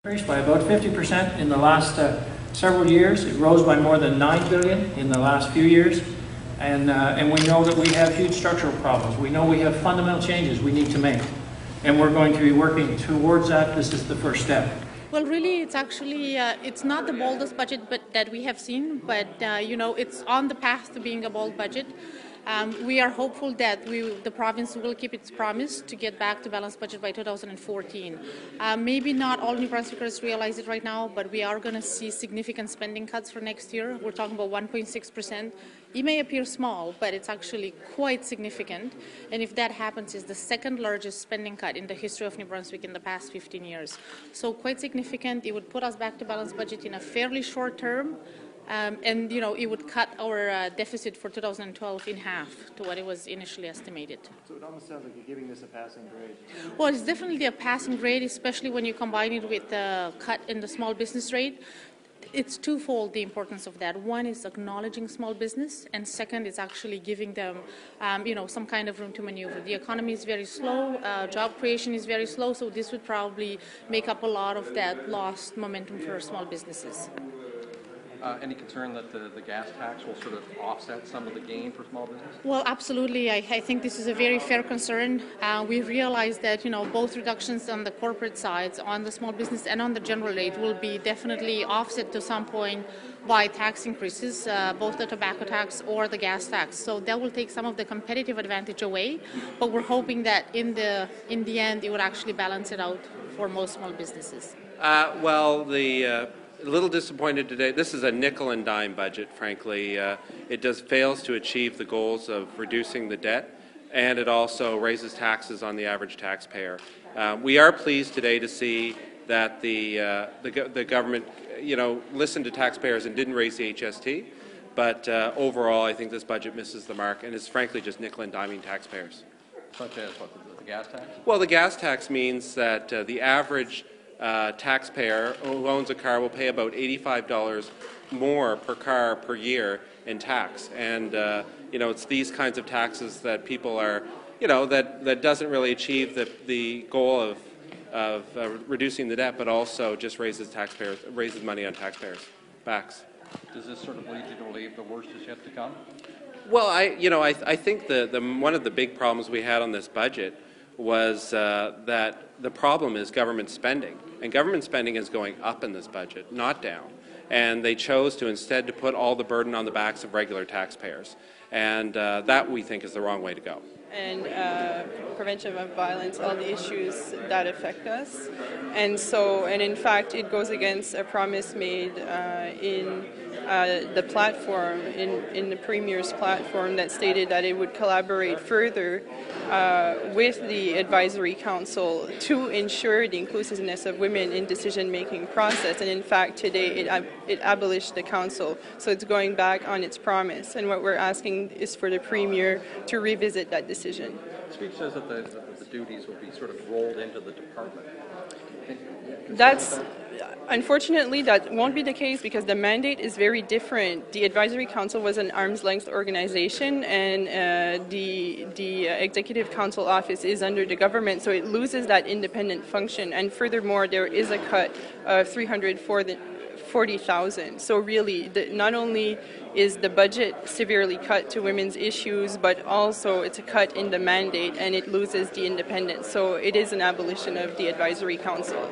Increased by about 50% in the last several years. It rose by more than $9 billion in the last few years. And we know that we have huge structural problems. We know we have fundamental changes we need to make. And we're going to be working towards that. This is the first step. Well, really, it's actually, it's not the boldest budget that we have seen, but, you know, it's on the path to being a bold budget. We are hopeful that the province will keep its promise to get back to balanced budget by 2014. Maybe not all New Brunswickers realize it right now, but we are going to see significant spending cuts for next year. We're talking about 1.6%. It may appear small, but it's actually quite significant. And if that happens, it's the second largest spending cut in the history of New Brunswick in the past 15 years. So quite significant. It would put us back to balanced budget in a fairly short term. And, you know, it would cut our deficit for 2012 in half to what it was initially estimated. So it almost sounds like you're giving this a passing grade. Well, it's definitely a passing grade, especially when you combine it with the cut in the small business rate. It's twofold, the importance of that. One is acknowledging small business, and second is actually giving them, you know, some kind of room to maneuver. The economy is very slow, job creation is very slow, so this would probably make up a lot of that lost momentum for small businesses. Any concern that the gas tax will sort of offset some of the gain for small business? Well, absolutely. I think this is a very fair concern. We realize that, you know, both reductions on the corporate sides, on the small business and on the general rate will be definitely offset to some point by tax increases, both the tobacco tax or the gas tax. So that will take some of the competitive advantage away, but we're hoping that in the end it would actually balance it out for most small businesses. A little disappointed today. This is a nickel and dime budget, frankly. It fails to achieve the goals of reducing the debt, and it also raises taxes on the average taxpayer. We are pleased today to see that the government, you know, listened to taxpayers and didn't raise the HST, but overall I think this budget misses the mark and is frankly just nickel and diming taxpayers. Such as what, the gas tax? Well, the gas tax means that the average taxpayer who owns a car will pay about $85 more per car per year in tax, and you know, it's these kinds of taxes that people are, you know, that doesn't really achieve the goal of reducing the debt, but also just raises money on taxpayers' backs. Does this sort of lead you to believe the worst is yet to come? Well, I think one of the big problems we had on this budget was that the problem is government spending, and government spending is going up in this budget, not down. And they chose to instead to put all the burden on the backs of regular taxpayers, and that we think is the wrong way to go. And prevention of violence, all the issues that affect us, and in fact it goes against a promise made in the platform, in the Premier's platform, that stated that it would collaborate further with the Advisory Council to ensure the inclusiveness of women in decision-making process. And in fact, today it abolished the council, so it's going back on its promise. And what we're asking is for the Premier to revisit that decision. The speech says that the duties will be sort of rolled into the department. Unfortunately, that won't be the case because the mandate is very different. The Advisory Council was an arm's-length organization, and the Executive Council office is under the government, so it loses that independent function. And furthermore, there is a cut of $340,000. So really, not only is the budget severely cut to women's issues, but also it's a cut in the mandate, and it loses the independence. So it is an abolition of the Advisory Council.